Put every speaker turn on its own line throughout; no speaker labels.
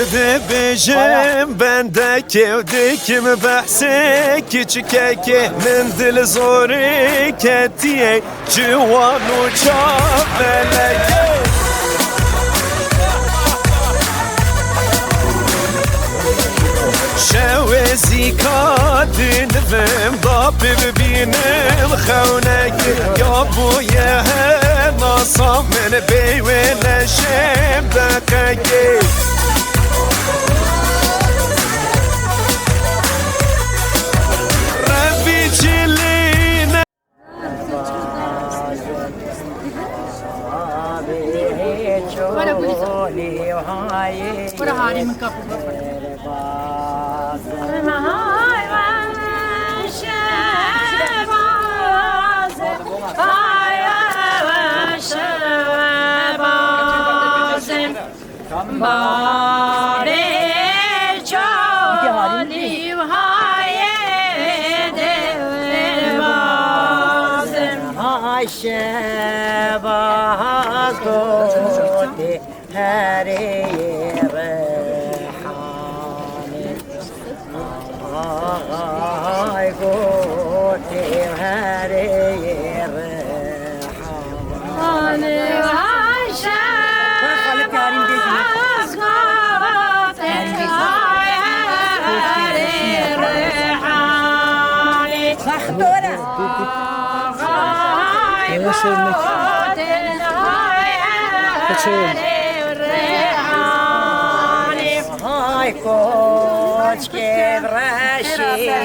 دبجم بندك وديك مبحسك كيكي من دل زوري كتي جوان وجابلك شوزي كادن فم ضاب ببينم خونك يا بويا ناصم من بي ولا شم دقيقي ربي جلينا
Para hari min kapı
شباز دوتي هري ريحاني هاي قوتي هري ريحاني هاي شباز دوتي هري ريحاني صح دورة
Yaşarlık. Kaçayım.
Ay koç kevreşi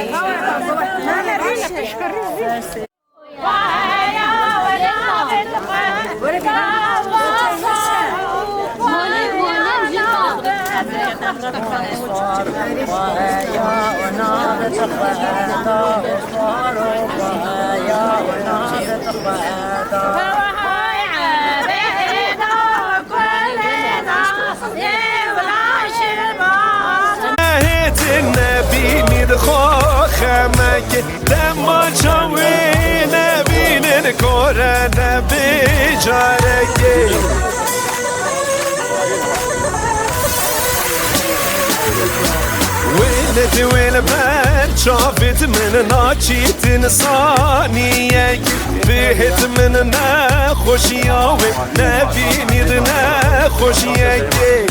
خمك لما جوينا بين الكورونا بجارك ولد والبان شافت من ناجيت انسانية بهت من ناخوش ياوي نبيني ناخوش ياكي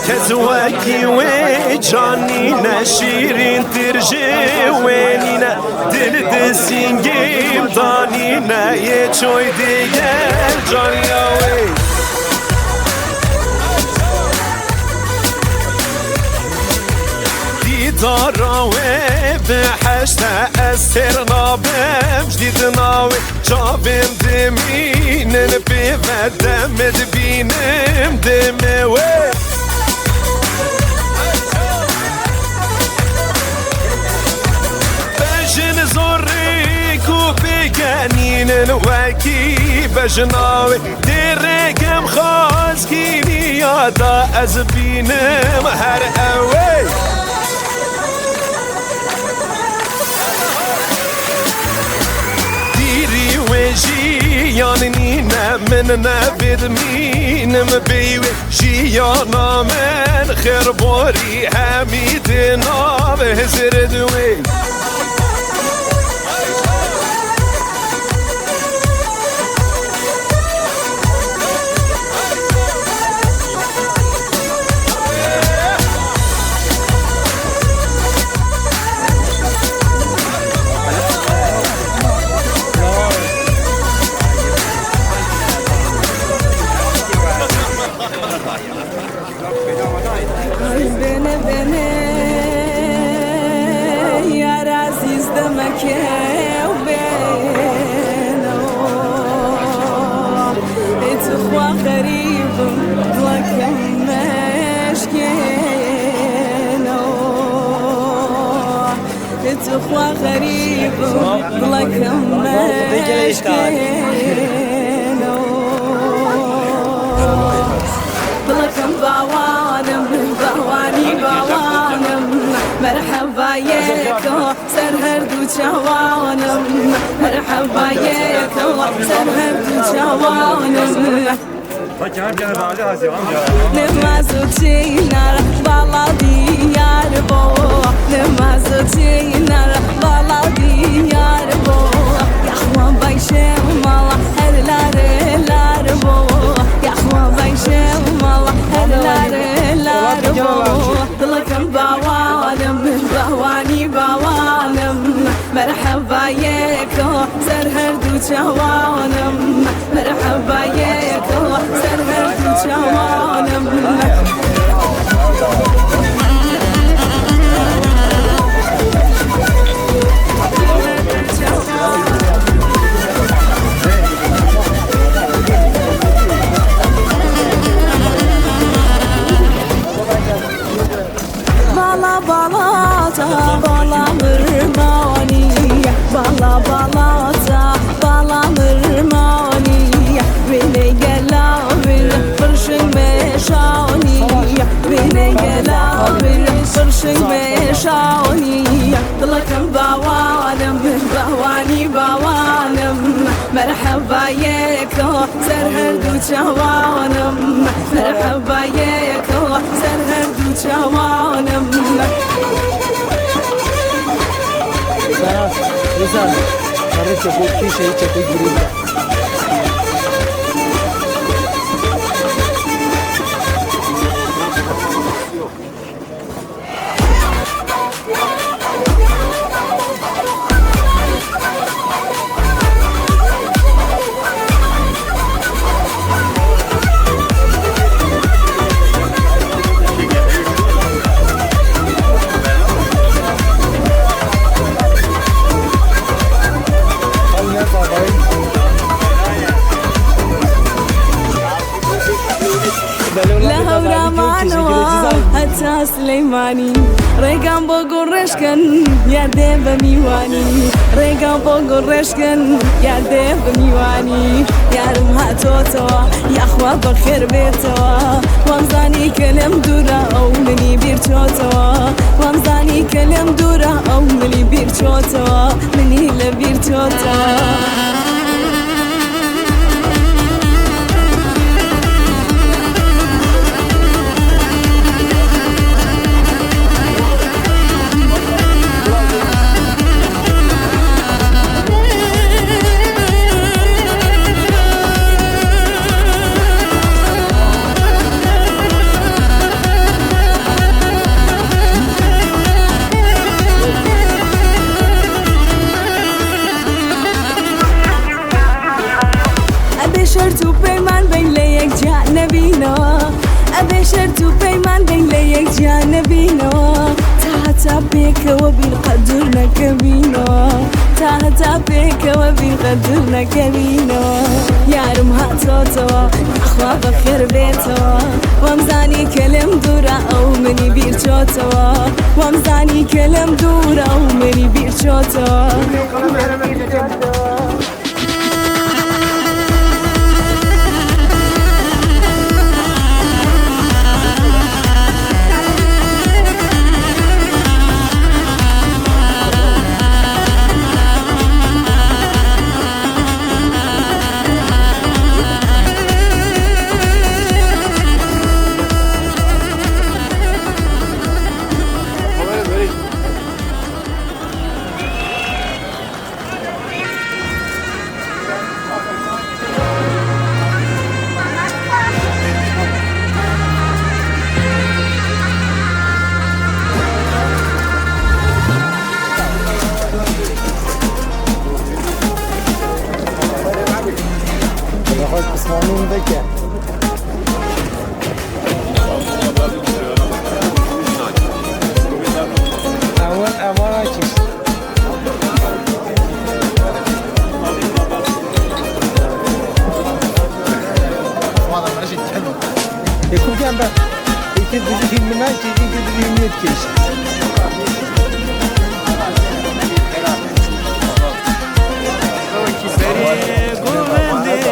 كزواكي وجاني نشيرين ترجي وينينا دل دسينجيم دانينا يچوي ديگل جانياوي داراوي بحشتا استرنا بمجديد ناوي جابم دمينن بفدم دبينم دموي بجن زوريكو بيقانين وكي بجناوي ديركم خاز كيني يادا ازبينم هر اوي جيانينا من نبد مينم بيوي جيانا من خير بوري حميدنا بهزر دوي
تخوا غريب لكم مشكينو لكم بوانم بواني بوانم مرحبا يكو سرهردو جوانم مرحبا يكو سرهردو جوانم نمازو تينار بالا ديار بو نمازو تينار بالا ديار بو يخوان بايشم مالا هرلار هرلار بو يخوان بايشم مالا هرلار هرلار بو دلكم باوانم باواني باوانم مرحبا يكو سرهردو جوانم مرحبا يكو سرهردو جوانم Bala balata bala mırmani Bala balata bala mırmani Beni gela bil fırşın meşani Beni gela bil fırşın meşani Dılakım bavanım bavani bavanım Merhaba yeko serherdu çavanım Merhaba yeko serherdu çavanım
Berat, Rizal, karı çabuk ki şeyi çabuk gireyim.
لهورا معنوا حتى سليماني ريقان بوغو رشكن يا ديب ميواني ريقان بوغو رشكن يا ديب ميواني يا رمها توتوا يا اخوة بخير بيتوا وامزاني كلم دورا او مني بيرتوتوا وامزاني كلم دورا او مني بيرتوتوا مني لبيرتوتوا شرط و پیمان بین لیک جانبینو ابی شرط و پیمان بین لیک جانبینو تا بك وبالقدر نكبينو تا بك وبالقدر نكبينو يا رمها توتوا اخوا بخير بيتوا وامزاني كلم دورا او مني بيرشوتوا وامزاني كلم دورا او مني بيرشوتوا
اسمانون بکه اول امان کش يكون كان بقى يكون في المناجي يكون في المناجي
قولندي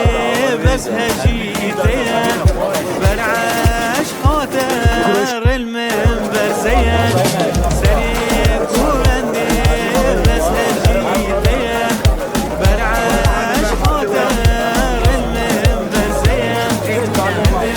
بس هجيتين برعاش خاطر المنبر زين سريع قولندي بس هجيتين برعاش خاطر المنبر زين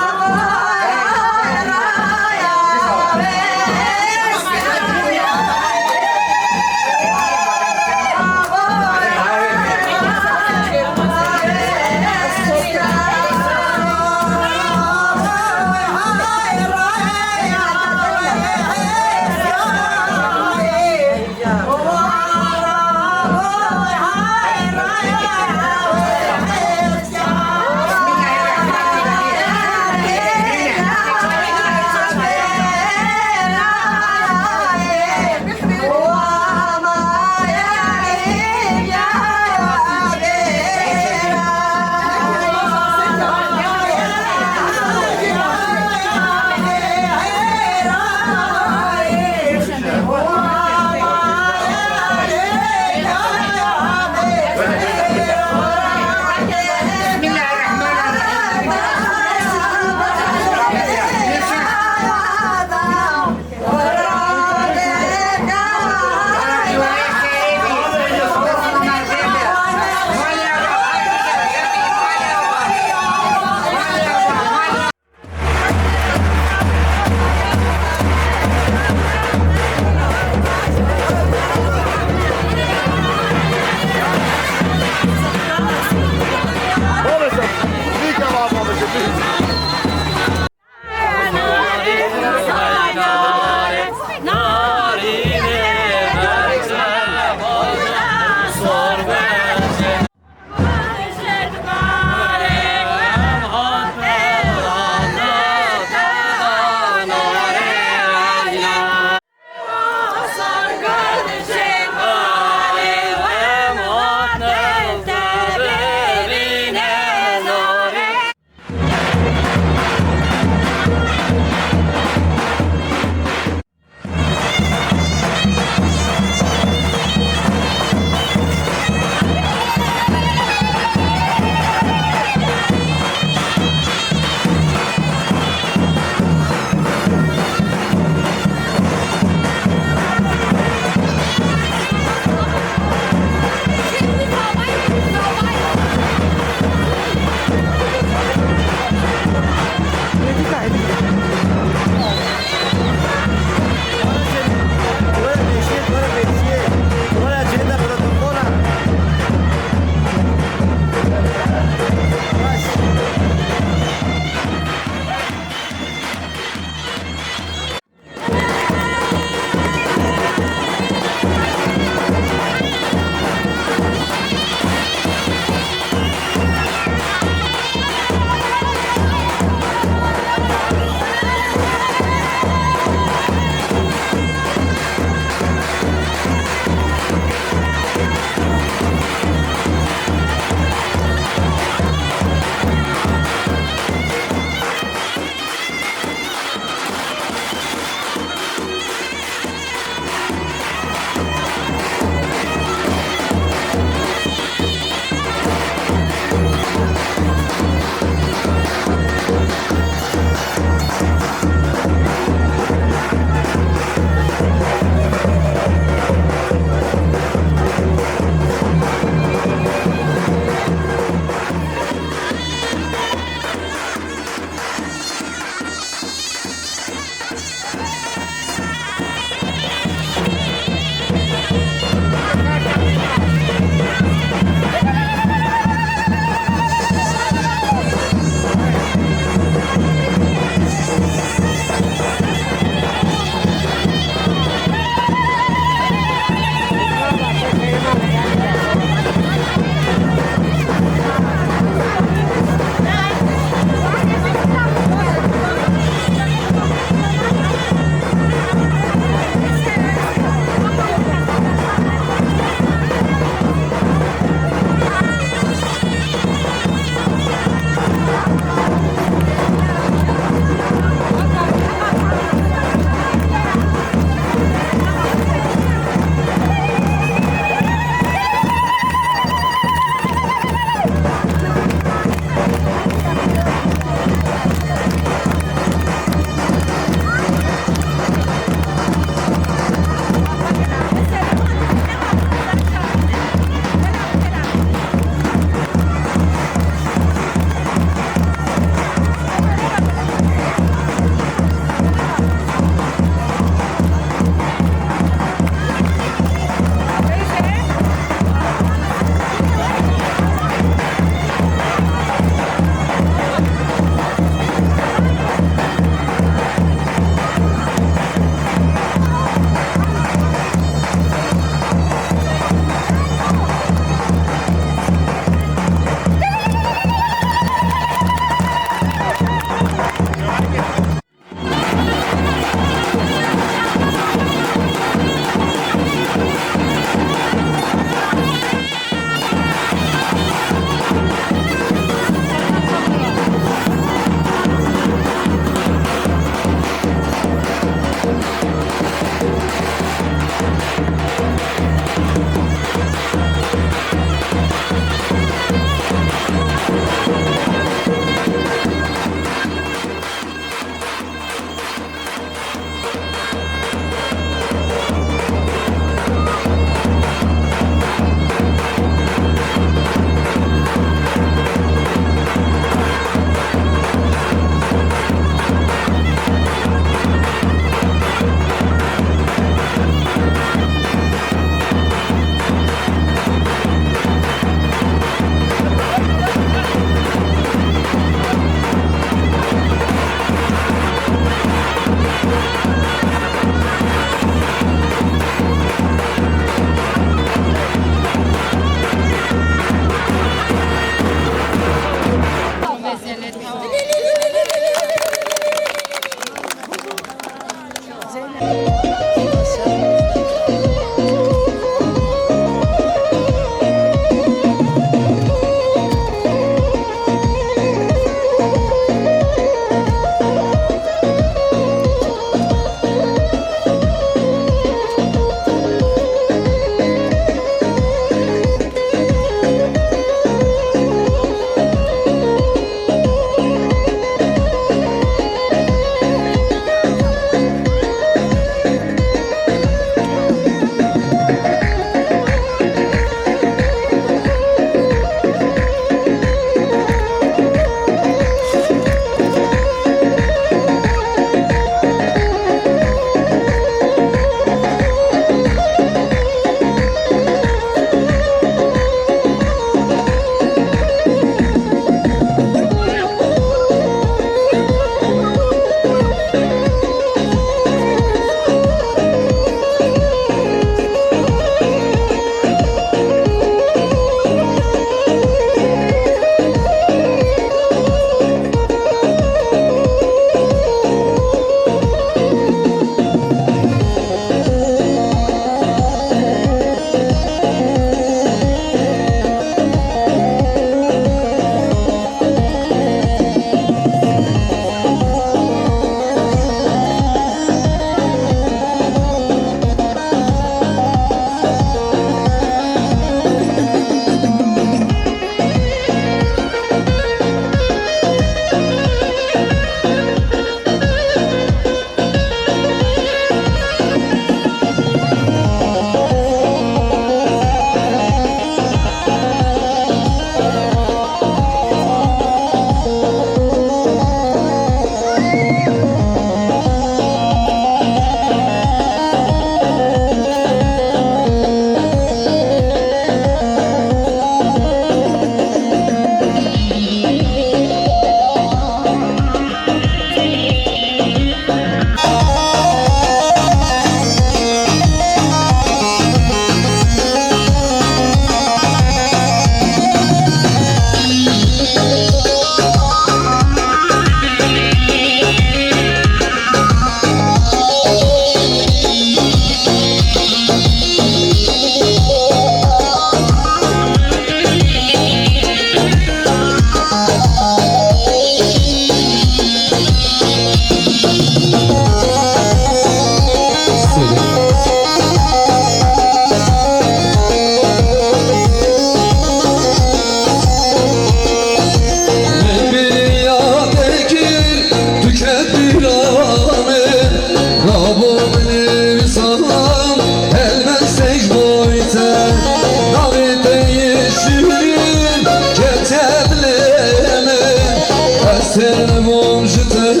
أسر بومجتي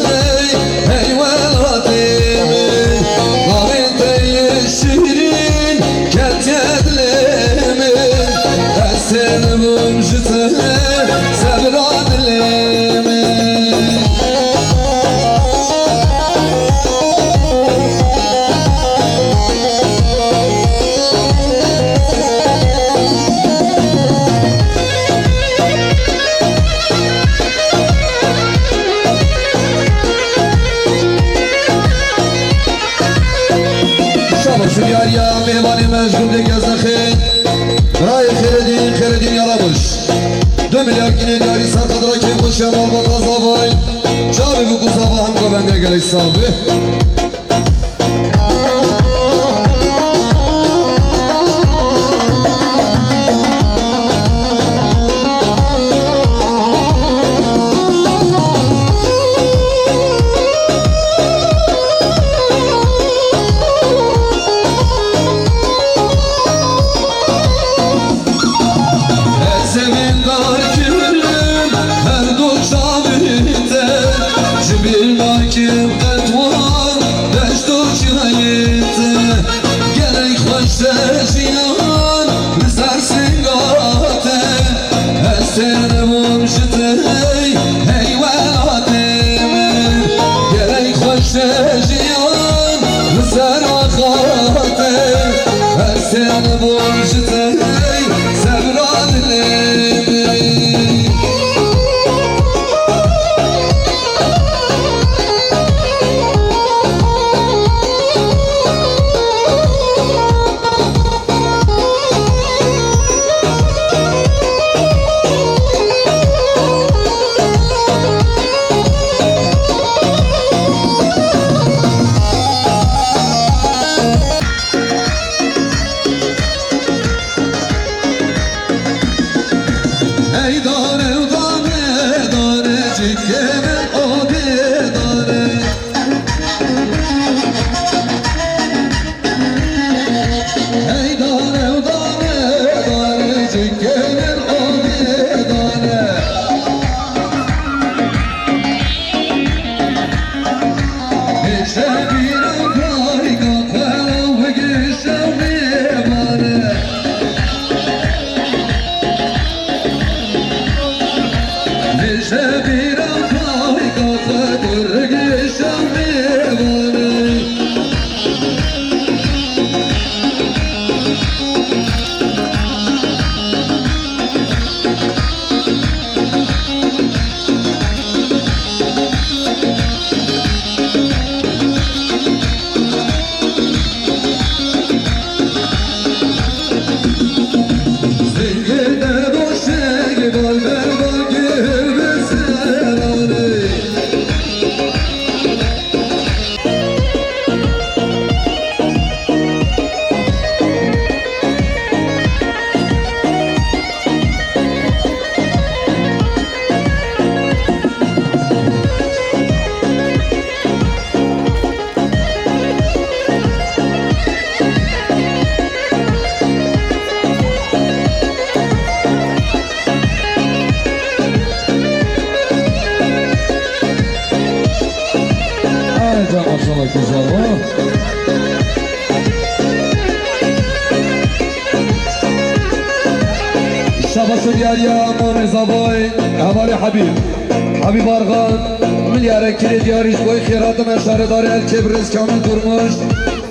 هيوالاتي نارتي الشهرين كانت يدلمي أسر بومجتي سبراد الليمي شو يا يا ميواني مشغول دي يزنخين راي خير الدين يا ربش 2 milyar yine dari sarkadıra kim bu şemal batazavay Çabi bu kuzava hamka bende gele sabi Kim etvar deşto çinayete gerek hoşteşiyan bizar singate eserne mumşte heyvelate gerek hoşteşiyan bizar akate eserne mumşte sebradle Maşallah güzel o. Şabası diyarya Mone Zavoy Havali Habib Argan Milyara kiri diyariş boy Khiratın eşaredari el kebriz kamil durmuş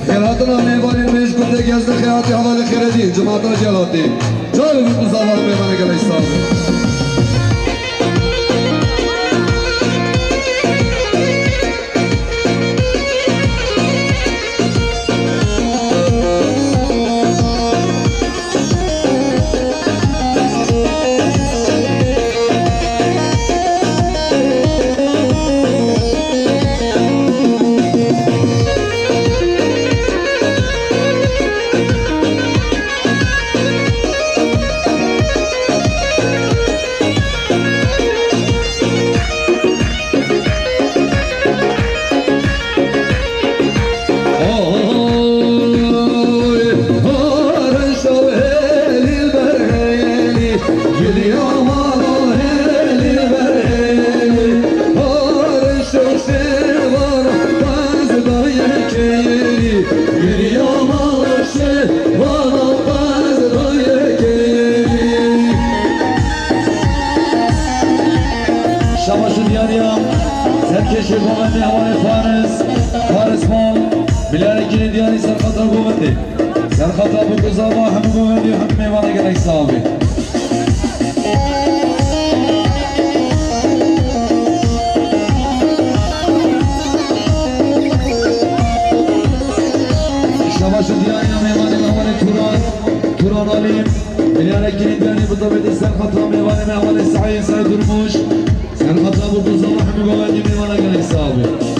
Khiratına meyvanin meşgulde gezdi Khirati havali khiredi Cumata celati Çağrı bu zavallı meyvana gele İslam'ı دیاریم سرکش گومنده حوال فارس مال بلارکین دیاری سرخطا گومنده سرخطا بگذابا هم گومنده و هم میوانه گلک صحابی شباش دیاریم میوانه حوال توران علیم بلارکین دیاری بطبیت سرخطا میوانه حوال سعید درموش سرخطا بگذابا هم گومنده میوانه گلک صحابی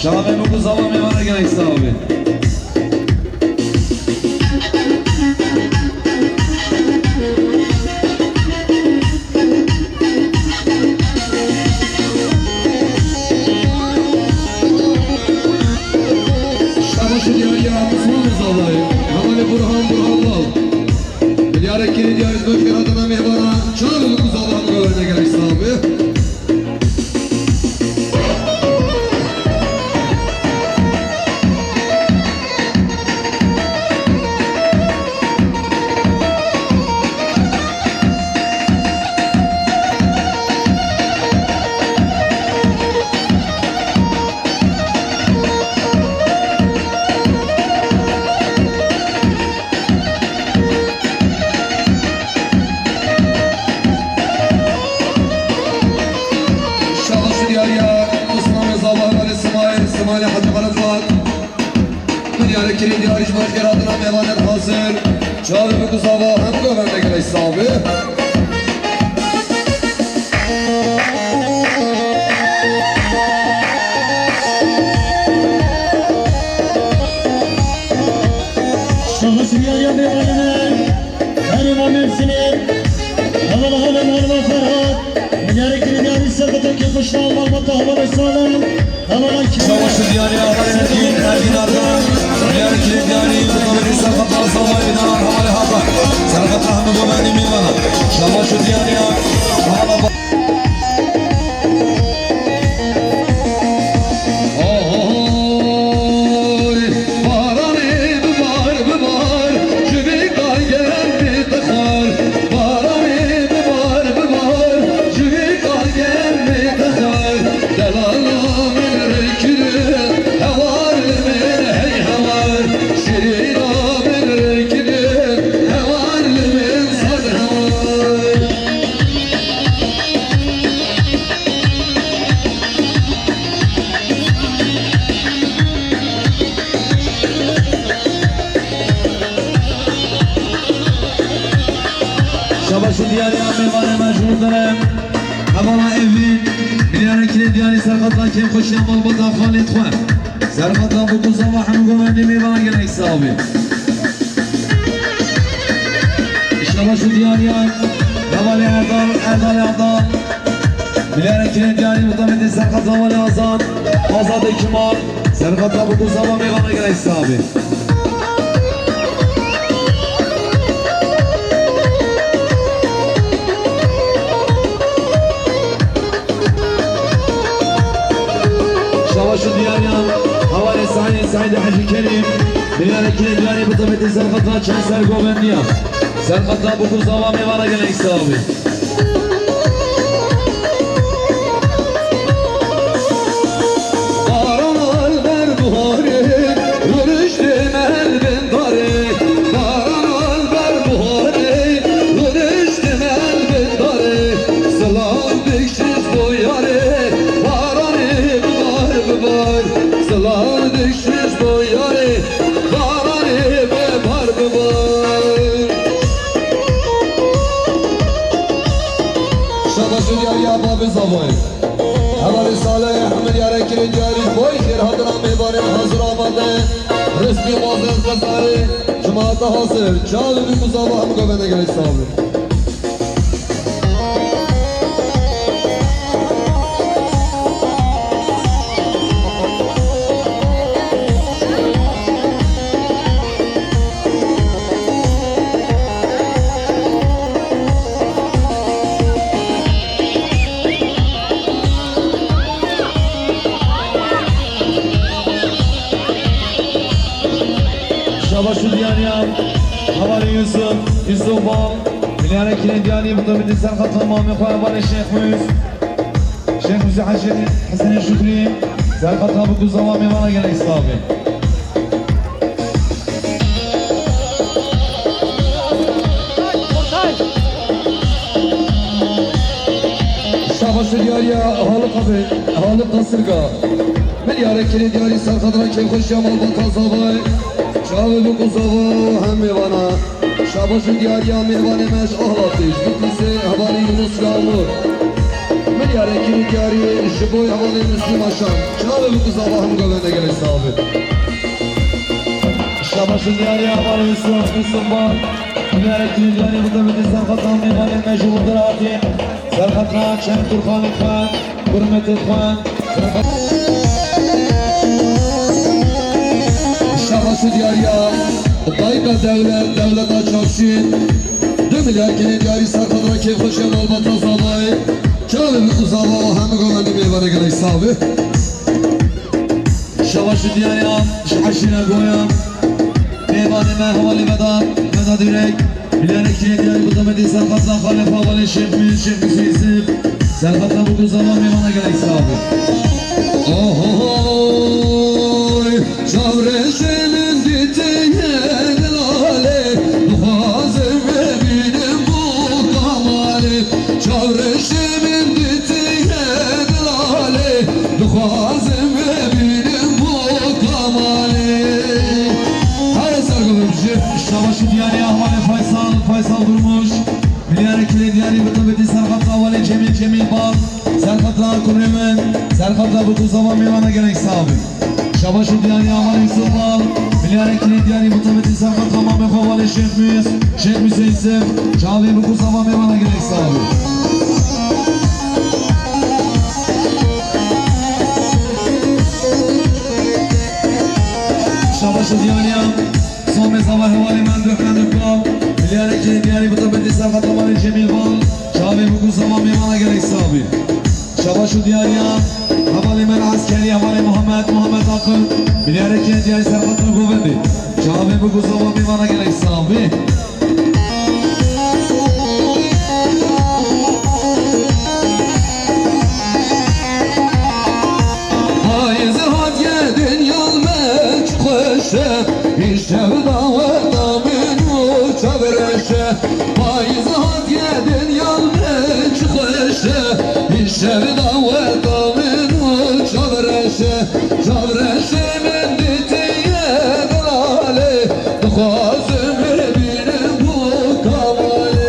شامه مگذابا میوانه گلک صحابی شباش دیاری عبدالسلام زادای حوالی برهان بال دیارکی دیاری دو خیراتنا میوانه شامه مگذابا میوانه گلک صحابی Kirin diyarış başkaradına mevanet hasır Çağrı bu kuzava hem gömende gele sahibi
Şahıs diyarıya mevanet Erima mevsini Havalı havalı havalı Ferhat Milyarı kirin diyarış sakata ki kuşla almakta havalı sağlam Havalı kirin
Savaşı diyarıya havalı ergin arda Milyarı kirin diyarıyı Mutabedi sarkatlar salvay binalar havalı hata Sarkatlar hamı gömendi mivana Savaşı diyarıya havalı Şabaşı diyarıya mevane mecbur dönem Havala evin Milyarı kirin diyarı serkatla kim koşuyan malbata Halid Khuem Serkatla bu kuzava hem gömendi mevana gelek sahibi Şabaşı diyarıya Havala Erdal Milyarı kirin diyarı mutabedi serkatla Havala Azad Kemal Serkatla bu kuzava mevana gelek sahibi Savaşı diyaryan Havale Said Hacı Kerim Milyarı diyarı mutabedi serkatla Çenser Govendiya Serkatla bu kuzava mevana gelek sahibi Salam düşmüş bu yari Kararı ve bardı var Şabaşı yar ya babı zavay Hevari salih hamil yare kirin jari Boy khir hadra meybanin hazır amadı Resmi mazır kazari Cemaate hazır Çağlı bir muzava ham gövene gerek sağlı
Şabaşı diyaniyam Havari Yusuf Bal Milyara kirin diyaniyam Tabi dinsel katılmam Yukarı bana Şeyh Müzi Hasan Şükri Zerkat abi kuzavam Yemana gelen İslam'ı
Şabaşı diyariya halı kabir Halı kasırga Milyara kirin diyari Sarkadra kim hoş yamal batan zavay Çağlı bu kuzava hem mevana Şabaşı diyariya mevane meş ahlatış Bitlisi havali Yunus Yağmur Milyara kirin diyari Jiboy havali Müslim Aşam Çağlı bu kuzava hem gövene gerek sahibi
Şabaşı diyariya Havari Yusuf Bal Milyara kirin diyari Bu tabi dinsel katılmam Mevane meşhurdur ati Serhatran, Şen Turkan Khan Hürmet Khan
Şabaşı diyariya Tayyip'e devlet açakşin 2 milyar kirin diyari Sarkadra kim hoş yamal batan zavay Çağlı bu kuzava hem gövene meyvane gerek sahibi
Şabaşı diyariya Şahaşine goyam Meyvane merhavali Vedat Ürek Milyara kirin diyari Bu tabi dinsel katılmam Halef Havali Şeyh Müzi Serhat'la bu kuzava meyvana gerek sahibi
Ohoy Çavreşemin diteyen lale Muhazır benim bu kamali Çavreşemin diteyen lale Muhazır benim bu kamali Her sargılımcı
Şabaşı diyari Ahvali Faysal Durmuş Milyara kirin diyari Bu tabi dinsel katılmam Havali Cemil Bal Serhat'la Kurremen Serhat'la bu kuzava meyvana gerek sahibi Şabaşı diyani Havari Yusuf Bal Milyara kirin diyari Bu tabi dinsel katılmam Havali Şeyh Müzi Çağlı bu kuzava meyvana gerek sahibi Şabaşı diyani Son mezava Havali Mendrek Bal Milyara kirin diyari Bu tabi dinsel katılmam Cemil Bal Çağlı bu kuzava meyvana gerek sahibi Şabaşı diyariya Havali men askeri Havali Muhammed Akın Milyara kirin diyari Serhat'la Govendi Çağlı bu kuzava meyvana gerek sahibi
Hayzi had yedin yalmeç kuşe İşevda ve daminu çavreşe Hayzi had yedin yalmeç kuşe İşevda ve daminu çavreşe Çavreşe min ditiye dalale Duhazım benim bu kamali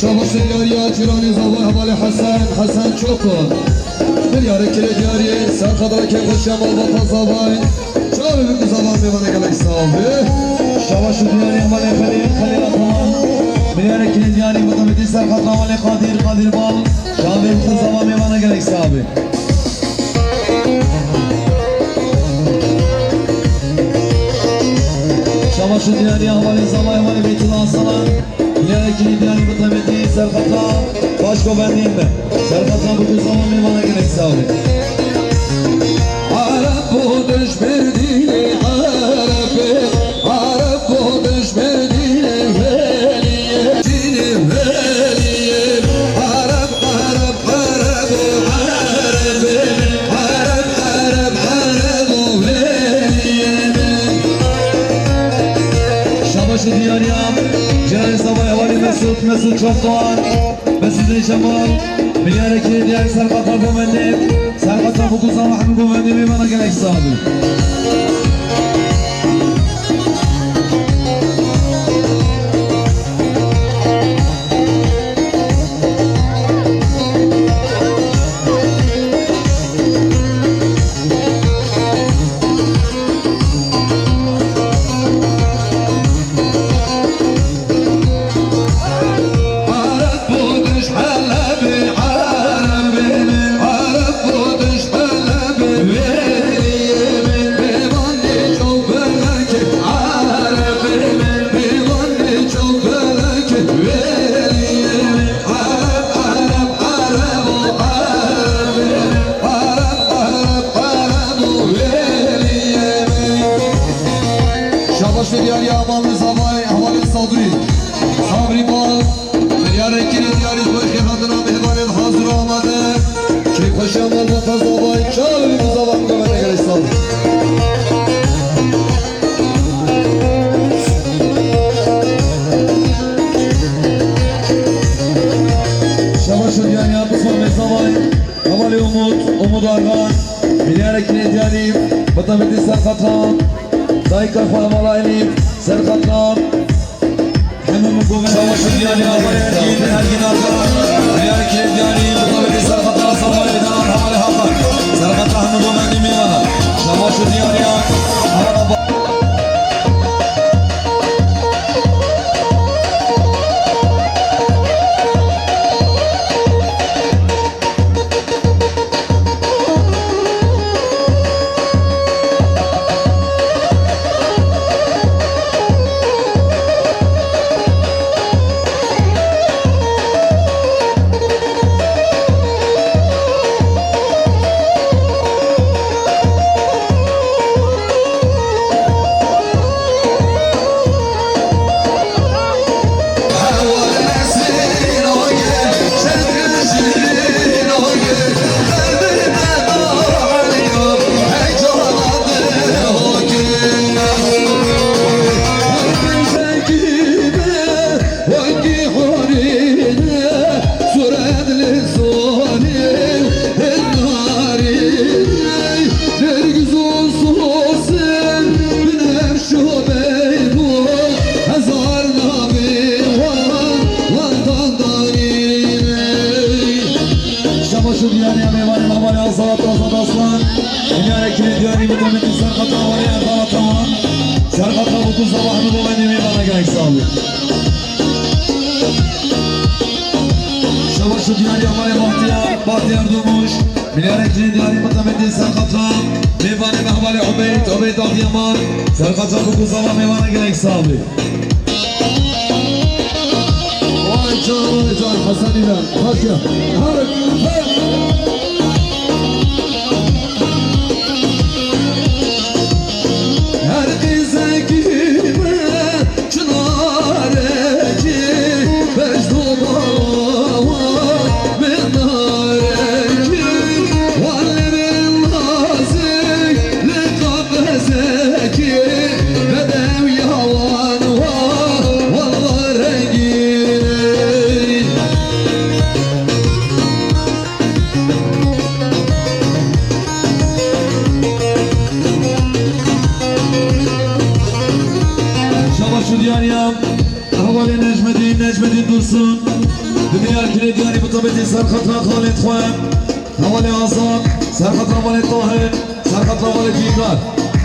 Şabaşı yariya Cirani zavay havali Hasan Çokun Milyara kire diyari Sarkadra kim hoş yamal batan zavay Çağlı bir kuzavan meyvane gerek sahibi
Şabaşı diyari Havali Halil Ataman Milyara kirin diyari Bu tabi dinsel katılmam Havali Kadir Bal Çağlı bu kuzava meyvana gerek sahibi
Şabaşı diyari havali zamay havali beytullah salam İlerekini diyari mutabeti Serkat'a Başko ben diyeyim ben Serkat'a bugün zaman meyvana gerek sağlayın Arap bu düşmerdili Arap bu düşmerdili Veliyetini veliyet Arap Şabaşı diyariyam Cenab-ı Sabah Havali Mesut Çokdoğan Mesut Cemal Milyareki diyar Serkat'a bu mendim Serkat'a bu kuzan Mahmud bu mendimi bana gerek sağlayın Şabaşı diyar yamanlı zamay havali sadri Sabri mal Milyareki diyar izbay khidmatına mehmanet hazır olmadı Ki paşamal vataz babay çağırın bu zaman gömene gerek sağlık Şabaşı diyar yamanlı zamay havali Umut Argan Milyareki diyariyim Batameti Serkat'a Dayıkar Falamalı Elif Serkat'la Hemen Mugome Savaşı diyali Havali Ergin Ergin Argan Milyar Kilit diyali Mutabeti Serkat'la Savali Edanar Havali Hakkar Serkat'la Hemen Mugome Nimiyana Savaşı diyali Havali Şabaşı diyarıya meyvanı havali Azat Aslan Milyar Kilit diyarı Mutameti Serkat'a havali Erdal Ataman Serkat'a bu kuzda Mahmud bu mendimi bana gerek sağlıyor Şabaşı diyarıya havali Bahtiyar Durmuş Milyar Kilit diyarı Mutameti Serkat'a meyvanı ve havali Ubeyd Adıyaman Serkat'a bu kuzda meyvana gerek sağlıyor Vay can Hasan İlhan Hakkı Her kıza gime çınareci Bezdobava menareci Vallerin nazik lekabezeki Bedev yavan vallar rengine Şabaşı diyariyam Havali Necmedin Dursun Dünya Kilit diyari Mutabeti Serkat'a Khalid Khoem Havali Azam Serkat'a Havali Tahir Serkat'a Havali Fikar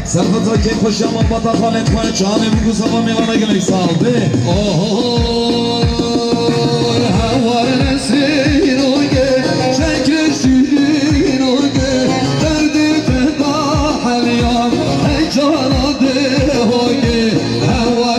Serkat'a Kekpaşa Mambata Khalid Khoem Çağame Bugu Sabah Mevana gerek sağladı Oho Havar Nesrin Oge Şekre Şirin Oge Derdi Feda Halyam Hecana De Oge Havar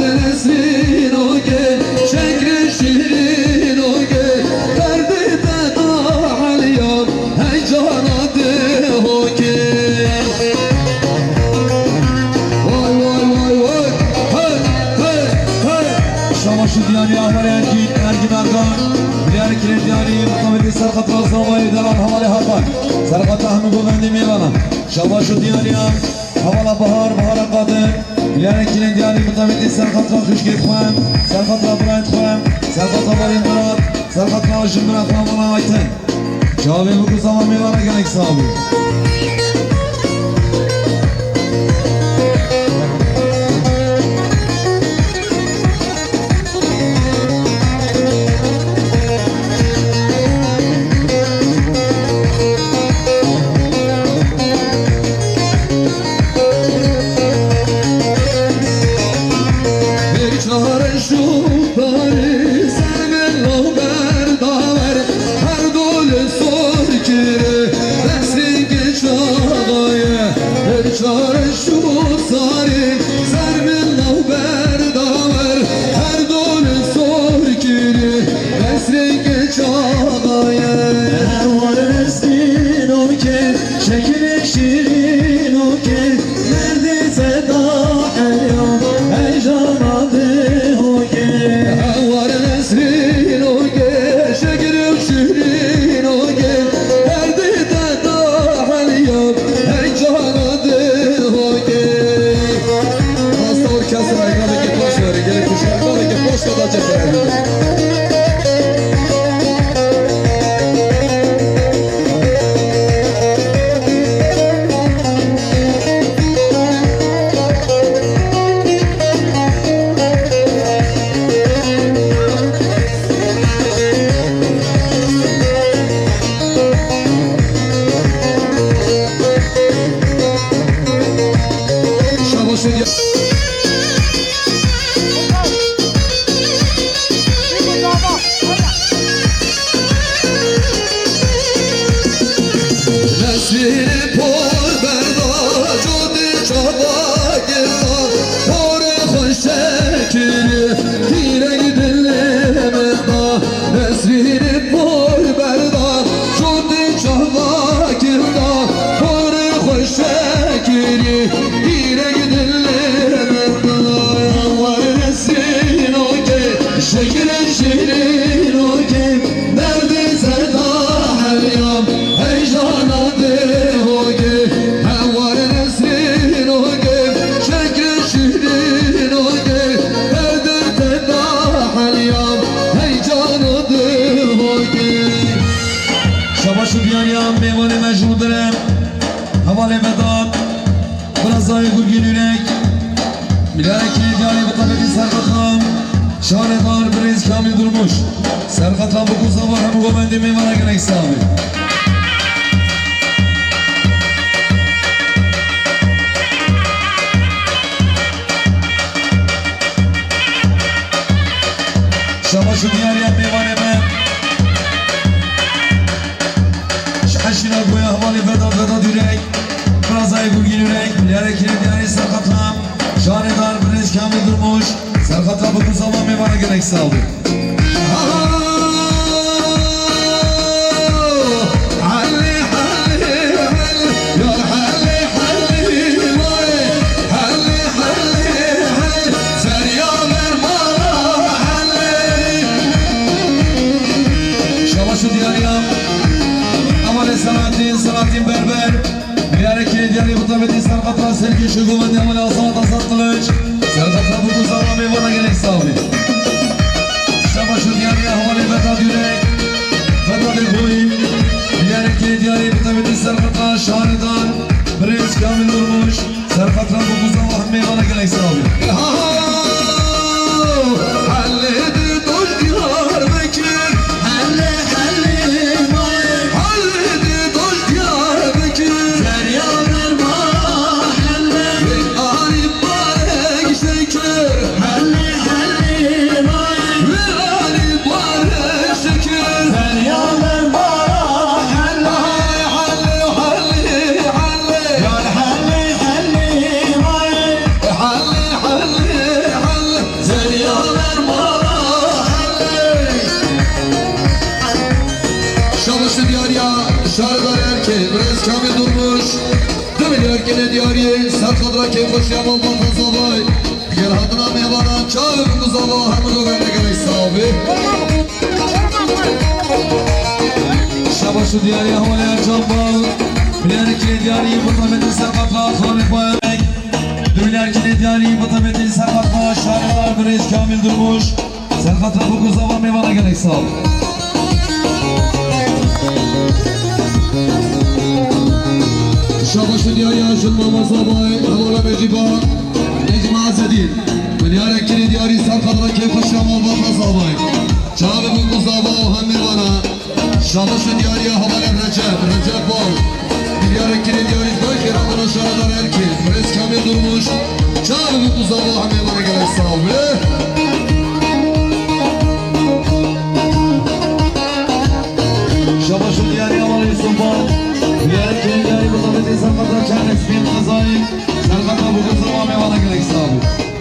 Şabaşı diyarı ahval erkin erkan Diyarı kilit diyarı muhtemeli sarkat razavayı dalan havale hakan Sarkat ahmi güvendi meyvana Şabaşı diyarı havala bahara kadın Diyarı kilit diyarı muhtemeli sarkat rahış gitmem Sarkat rahbırayet koyam Sarkat havalin durat Sarkat rahışın bırakmam bana ayten Şabi bu kuzama meyvana gerek sahibi Şabaşı diyarıyam meyvane mecmudirem Havale medan Brazayı gülgün yürek Milayeki diyarı bu tabeti serkatam Şahredar Brez Kamil Durmuş Serkatam bu kuza var hem gomendi meyvana gerek sahibi Şabaşı diyarıyam meyvane me Şaşına koya havali veda dürek Brazayı gülgün yürek Milayeki diyarı serkatam Şahredar Brez Kamil Durmuş Serkatam bu kuza var meyvana gerek sahibi Selahattin Berber Miyarekili diyarı mutabeti Serkatra Selki Şugumen Yamali Asalat Asat Kılıç Serkatra bu kuzarma meyvana gerek sahibi Şabaşı diyarı havali veda dürek Veda de koyim Miyarekili diyarı mutabeti Serkatra Şahredar Brez Kamil Durmuş Serkatra bu kuzarma meyvana gerek sahibi Halledi doş diyar bekir Halle Şahredar erkeği Brez Kamil Durmuş Demiyor gene diyarı Serkadra keyif hoş yaman Baltazabay خیراتنا میوانان چاوی بگوزاوا همه دو برده گلی صحابی شباشو دیاری حوالی انجام بال بلیار کلی دیاری بطامت سرقطلا خانق باید بلیار کلی دیاری بطامت سرقطلا شهردار بریز کامل درموش سرقطلا بگوزاوا میوانه گلی صحاب شباشو دیاری آشون ماما صابای حوالا مجیبا نجم عزدین بلیار کلی دیاری سرقطلا کیف شما با صابای چاوی بگوزاوا هم میوانه شاباشو دیاری حوالی رجب بال بلیار کلی دیاری دای خیراتنا شهردار ارکیل بریز کامل درموش چاوی بگوزاوا هم میوانه گلی صحابه شباشو دیاری حوالی سنبال بلیار کلی دیاری بطابتی سرقطلا چند اسمین قضایی سرقطلا بگوزاوا میوانه گلی صحابه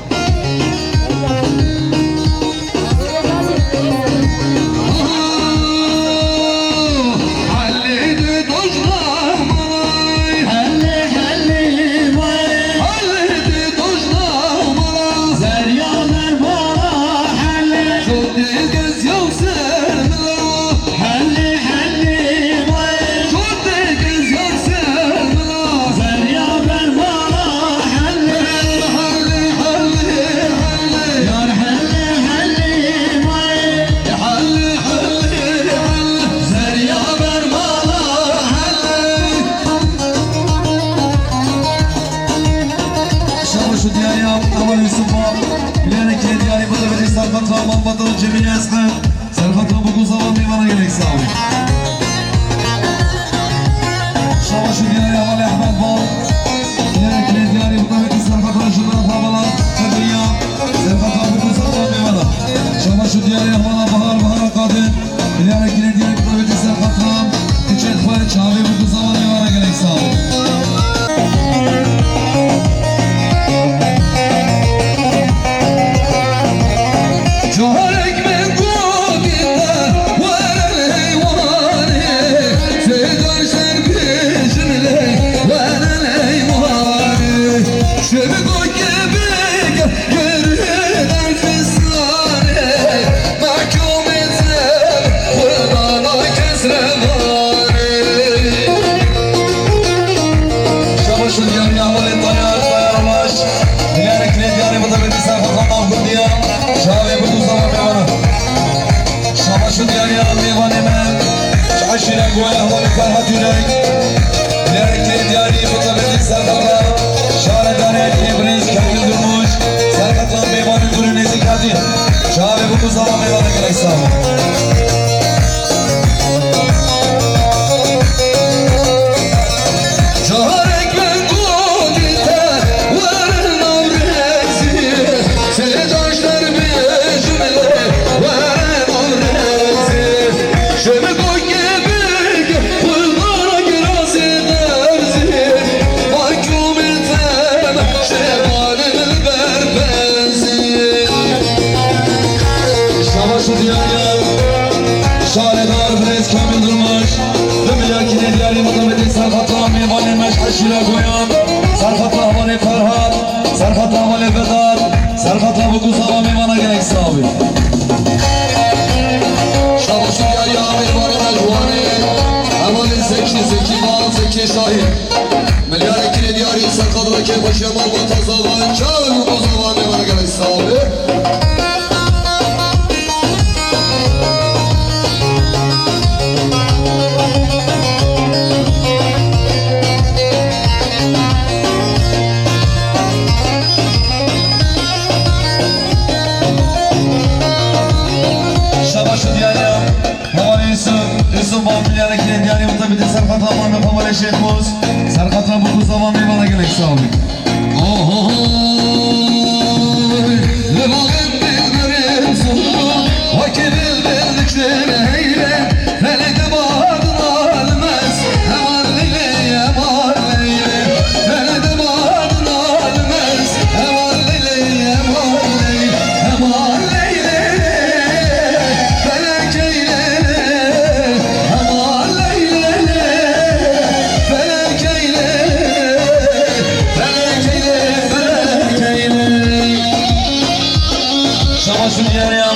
Şabaşın yarıya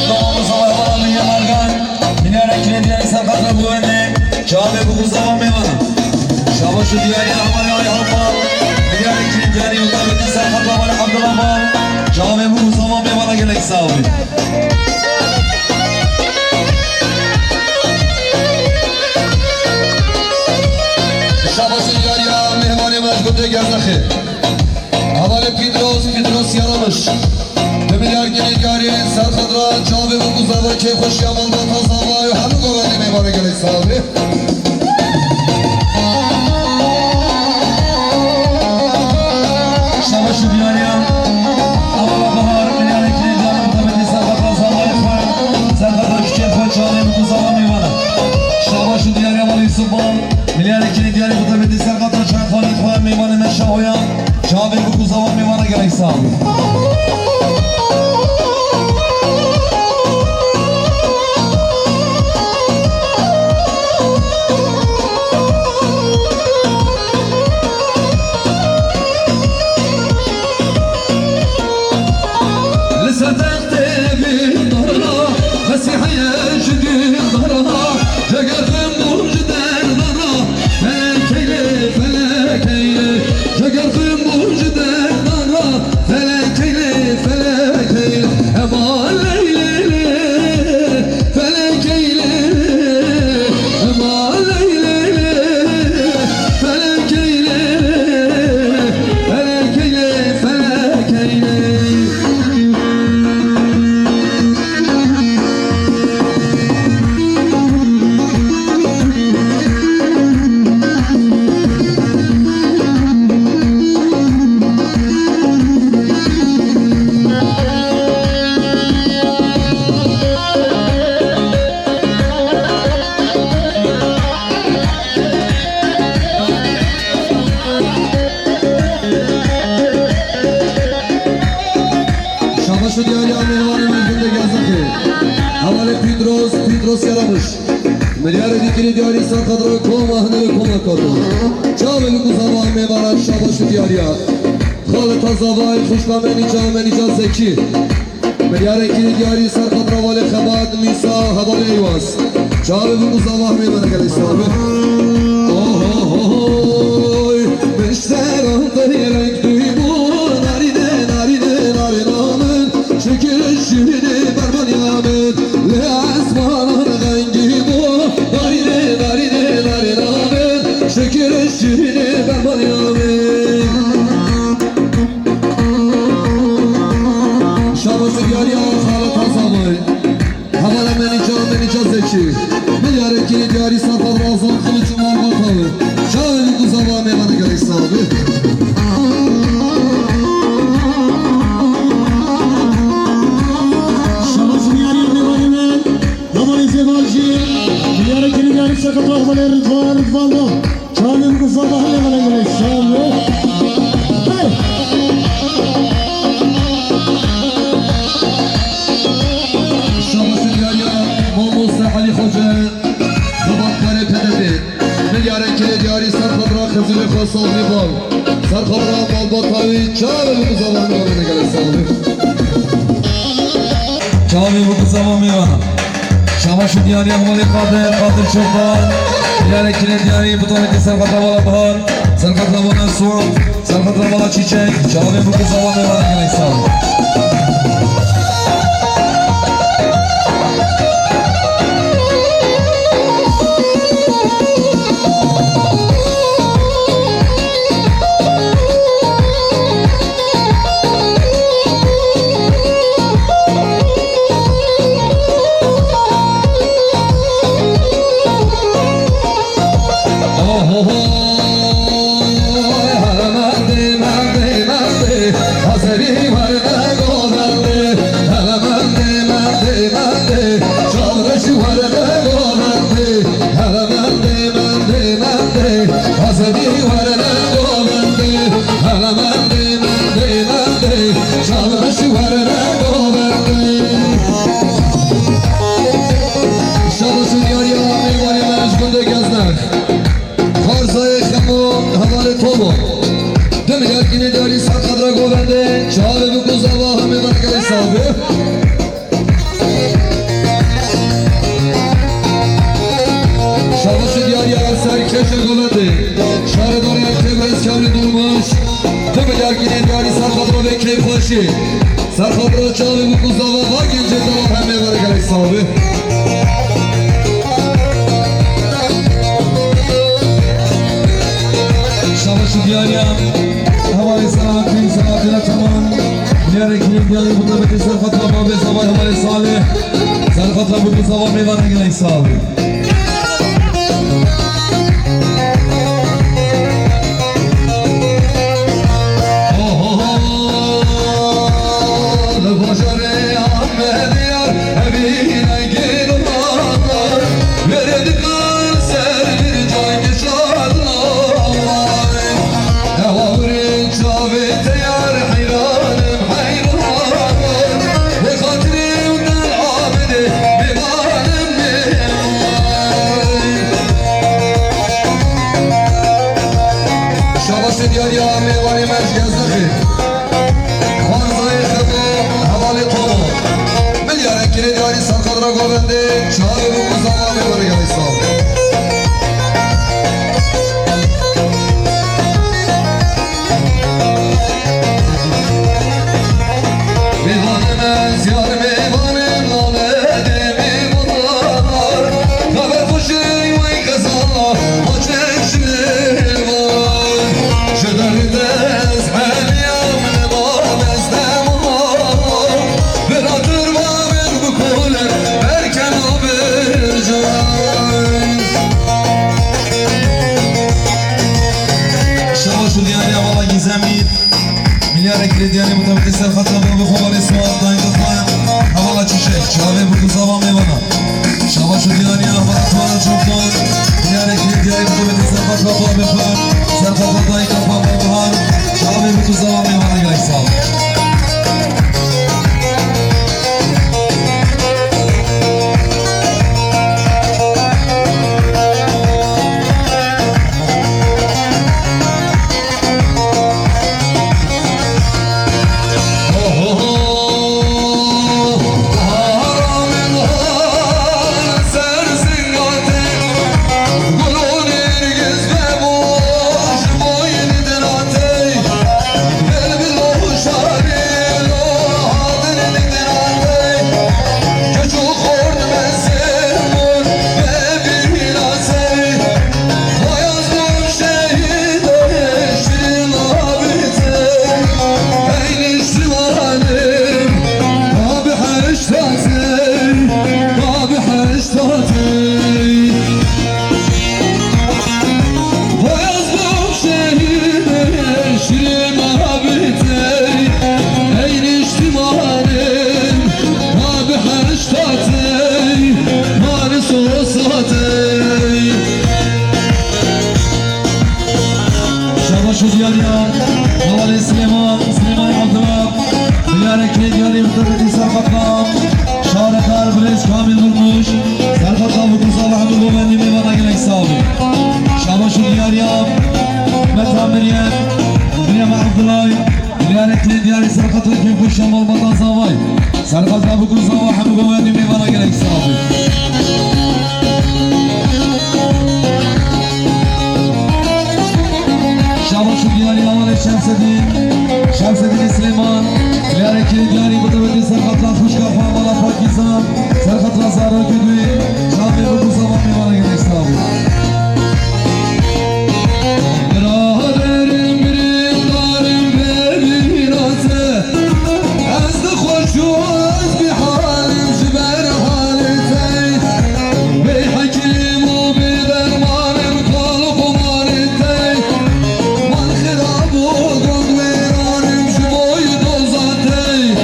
Doğumuz havaya falan dünya margan Minare krediye insan kadra bu önde Çağbe bu kuzlama meyvana Şabaşın yarıya havaya ayağıma Minare krediye insan kadra bu önde Abdülhamma Çağbe bu kuzlama meyvana gerek sahibi Şabaşın yarıya mehmani meşgulde gerzakı Havale Pidros yaramış Demilyar gelin yari Serkadra Çavi bu kuzava Keyhoş yamalda tazava Yuhanı goveli meyvana gerek sahibi Şabaşı diyarya Avala bahar Milyar ekili canım Tabedi Serkadra Zavalı Serkadra küçük koy Çavi bu kuzava meyvana Şabaşı diyarya Malı Yusuf'an Milyar ekili diyarya Tabedi Serkadra Çayfalet koy meyvanı meşahoya Çavi bu kuzava meyvana gerek sahibi Şabaşı diyarya meyvanı mezginde gerzakı Havale Pidros yaramış Milyar dikili diyarı Serkadra koma hınırı koma kodu Çaveli kuzava meyvana şabaşı diyarya Khalı tazavay kuşka menica zeki Milyar ekili diyarı Serkadra vale khabad misa havale eyvaz Çaveli kuzava meyvana gerek sahibi Ohohoy Beşler altı yerek duymu Naride namın Şekil şirini berman yamen Le asmanın rengi bu Naride namın Şekil şirini berman yamen Şabası yarıya halı tasavvur Havala menica zeki Milyar ekili diyarı safal razan kılıcı marmatalı Şahını kuzava meyvanı gerek sahibi
Şabaşın yarıya meyvanı Havale Zevalci Milyar ekili diyarı Serkadra Havale Rıdvanlı Çağının kuzava meyvana gerek sahibi
Şabaşın yarıya Momusa Ali Hoca Kabat kare pedebi Milyar ekili diyarı Serkadra Kızılı Khasavli bal Serkadra Malbatavi Çağını kuzava meyvana gerek sahibi Çağını bu kuzava meyvana Şabaşı diyarı Havale Kadir Çoban Milyar ekili diyarı Bu taneti Serkadra Vala Bahar Serkadra Vala Soğan Serkadra Vala Çiçek Çağını bu kuzava meyvana gerek sahibi Demilyar yine dali Serkadra govende Çağrı bu kuzava hami markale sahibi دیاری سرخط به کیف خوشی سرخط را چاوی بکن زوا و گنجه دوا همه برگره صاحبه شباش دیاریم هوای سلامتی سلامتی را تمام دیاری کنیم دیاری بوده بکی سرخط را بابه زوای همه ساله سرخط را بکن زوا میوانه گره صاحبه دیاری میوانی مجگز نخیر خانزای خبو حوالی طولو ملیاره کلی دیاری سرخد را گوبنده چهاری رو مزاوا میوانی گلی صاحب میوانم از یار میوانم آمده میبودار خبر خوشی وی کسانا حاجه شمیل شدرد از حالیم نمام از دمار برادر وامد بکولن برکن و برجان شباش دیانی اولا گیزمید میلیار اکلی دیانی مطابقی سرخط را به خوبان اسوال داین دخواهم اولا چی شک چاوه بکو زوا میوانا شباش دیانی اولا توارا چوبان میلیار اکلی دیانی مطابقی سرخط را به خوبان سرخط را داین دخواهم بهار شاوه بکو زوا میوانا گلی سال سرخط را بکن زوا همه گوهدی میوانا گرک صاحبی شباش دیاری اول شمسدین سلیمان لیاره کلی دیاری بطبقی سرخط را خوشکا فاوالا پاکیزان سرخط را زارا کدوی شامی بکن زوا میوانا گرک صاحبی برادرم بریم دارم ببیناته از دخوش و از بحالم جبر حالتي بحكيم وبدرمانم كل قمارتي والخراب وقد ويرانم شبوي دوزاتي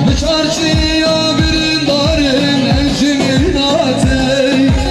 بشارشي يا برين دارم انشم إناتي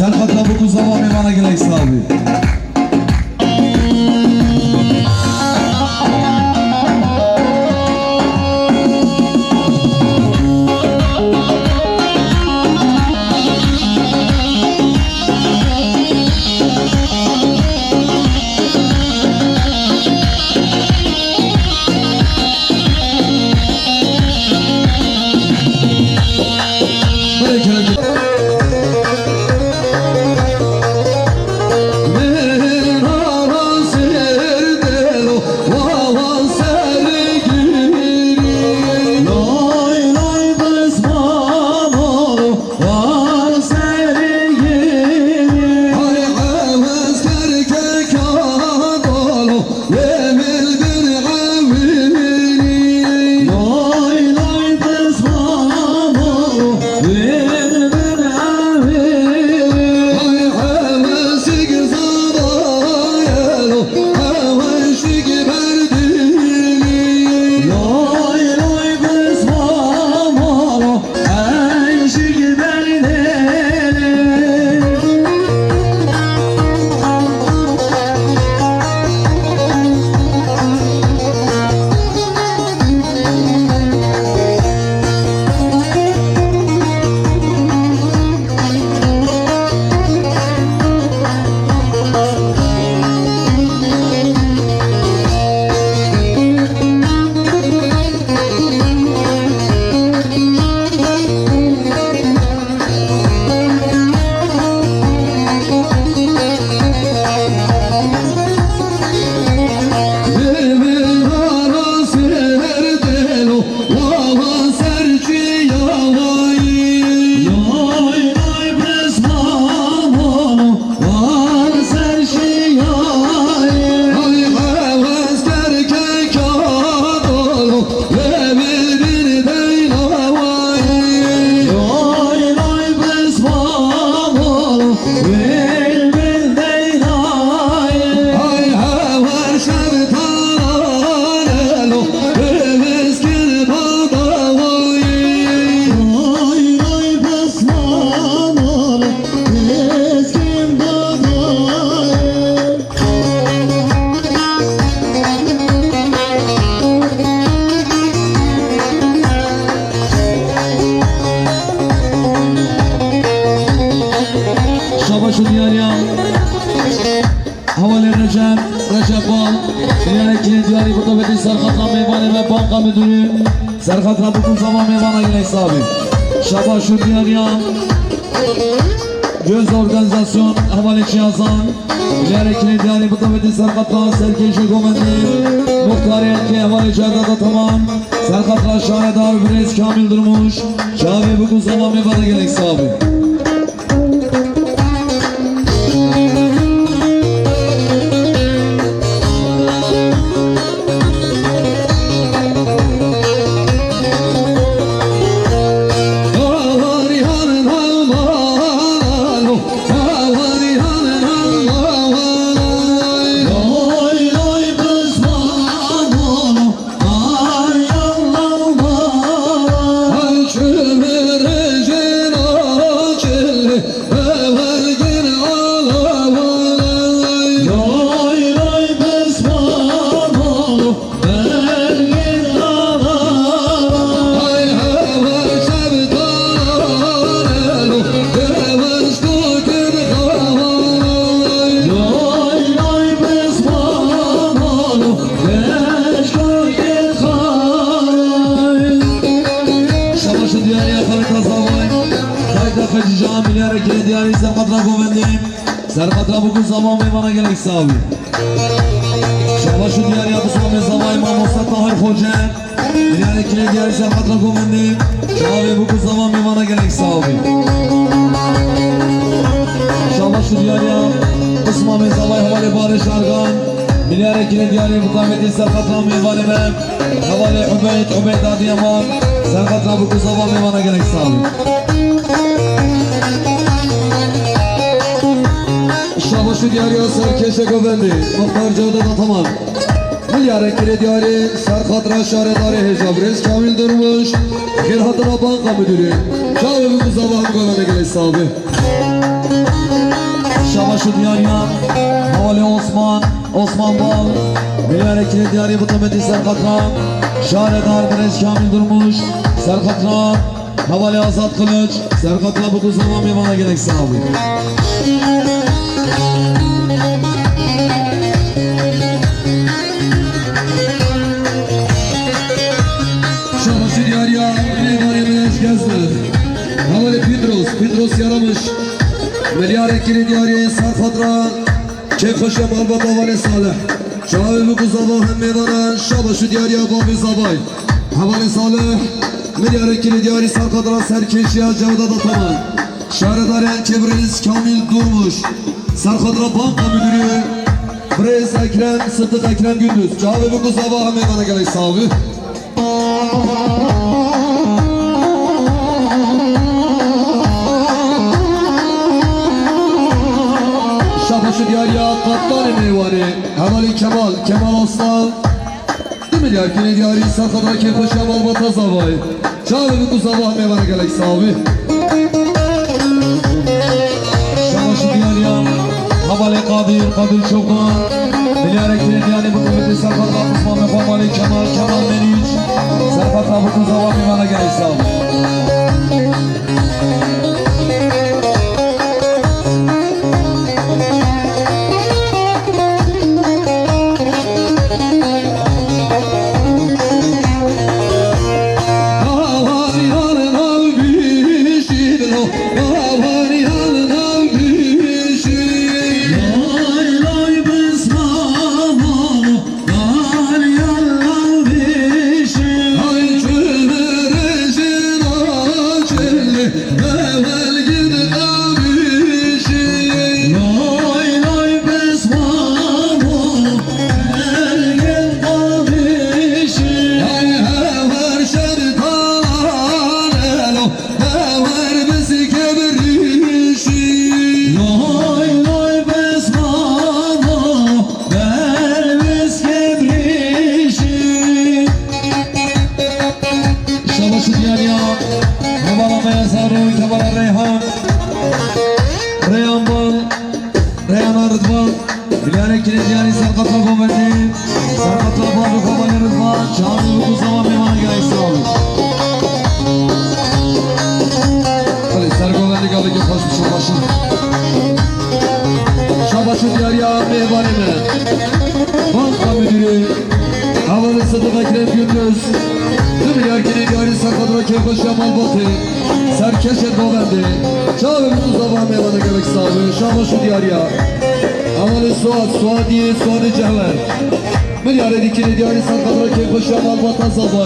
Serhat'la bu zaman meyvana gerek sahibi. Şabaşı diyarya Havale Recep Bal Diyarek diyarı bu tabeti Serhat'la meyvane ve banka müdürü Serhat'la bugün zaman meyvana gerek sahibi Şabaşı diyarya Göz organizasyon Havaleci Yazan Diyarek diyarı bu tabeti Serhat'la Serkeşi Gomendi Muhtar Elke Havaleci Erdada Tamam Serhat'la Şahedar Brez Kamil Durmuş Şabi bugün zaman meyvana gerek sahibi Serhat'la bugün zaman meyvana gerek sahibi Şabaşı diyar yapısı ve mezavay Mamosa Tahir Hoca Diyarek diyar Serhat'la gomendim Şabi bugün zaman meyvana gerek sahibi Şabaşı diyar ya Kısma mezavay havale bari şargan Diyarek diyar mutameti Serhat'la meyvane ve Havale Übeyt Adiyaman Serhat'la bugün zaman meyvana gerek sahibi Şabaşı diyarı Serkeşe Govendi Muhtar Cevdet Ataman Milyarek diyarı Serhat Raşaredari Hecabrez Kamil Durmuş Girhat'ın Banka Müdürü Şahı bu zaman Govendi gerek sahibi Şabaşı Diyaryan, Havali Osman, Osman Bal, Milyar Ekili Diyarı Bıtameti Serkatran, Şahredar Berez Kamil Durmuş, Serkatran, Havali Azat Kılıç, Serkatran bu kuzulma meyvana gerek sahibi. Şabaşı Diyaryan, Meyvani Berez Gezdir, Havali Pidros Yaramış, Milyar Ekili Diyarı Serkatran, Keyfeşe Malbat Havali Salih, Şahibi bu kuzulma hem meyvana, Şabaşı Diyarya Babi Zabay, Havali Salih, Milyar Ekili Diyarı Serkatran Serkeşiya Cevdet Ataman, Şahredar El Kebriz Kamil Durmuş, Serkatran Banka Müdürü Brez Ekrem Sıddık Ekrem Gündüz. Şahibi bu kuzulma hem meyvana gerek sahibi. Şabaşı Diyarya Kattani Meyvani, Havali Kemal Aslan, Milyar Ekili Diyarı Serkatran Keyfeşe Malbat Zabay, Şahibi bu kuzulma hem meyvana gerek sahibi. Şabaşı Diyarya, Havali Kadir Çoban, Milyar Ekili Diyarı Bıtameti Serkatran Osman Mefamali Kemal Meriç, Serkatran bu kuzulma hem meyvana gerek sahibi. Şabaşı Diyarya, Havala Meyasaroy, Havala Reyhan Bal, Reyhan Arıdvan, Milyar Ekili Diyarı Serkatran Konverdi, Serkatran Babi Havala Rıdvan, Çağrı bu kuzulma meyvana gerek sahibi. Hadi Serkonverdi kaldı ki koşmuş Şabaşı. Şabaşı Diyarya Meyvani mi? Banka Müdürü, Havali Sıddık Ekrem Gündüz, Milyar Ekili Diyarı Serkatran Keyfeşe Malbatı, Serkeşe Govendi, Şahibi bu kuzulma hem meyvana gerek sahibi. Şabaşı Diyarya, Havali Suadi Cehver, Milyar Ekili Diyarı Serkatran Keyfeşe Malbatı Zabay.